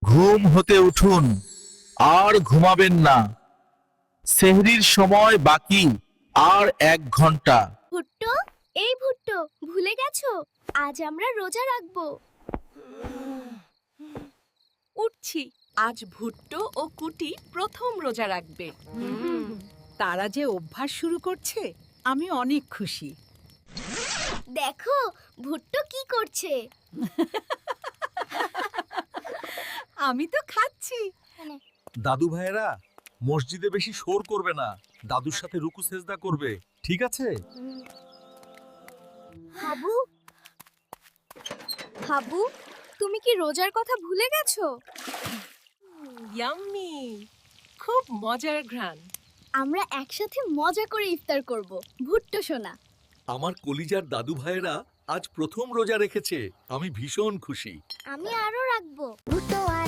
ঘুম হতে উঠুন, আর ঘুমাবেন না। সেহরির সময় বাকি আর 1 ঘন্টা। ভুট্টো, এই ভুট্টো, ভুলে গেছো? আজ আমরা রোজা রাখবো। উঠছি। আজ ভুট্টো ও কুটি প্রথম রোজা রাখবে। তারা যে অভ্যাস শুরু করছে, আমি অনেক খুশি। দেখো ভুট্টো কি করছে। আমি তো খাচ্ছি। দাদু ভাইয়েরা, মসজিদে বেশি শোর করবে না। দাদুর সাথে রুকু সেজদা করবে, ঠিক আছে? হাবু, হাবু, তুমি কি রোজার কথা ভুলে গেছো? ইয়াম্মি, খুব মজার ঘ্রাণ। আমরা একসাথে মজা করে ইফতার করব। ভুট্টো সোনা। আমার কলিজার দাদু ভাইয়েরা আজ প্রথম রোজা রেখেছে। আমি ভীষণ খুশি। আমি আরো রাখবো। ভুট্টো আর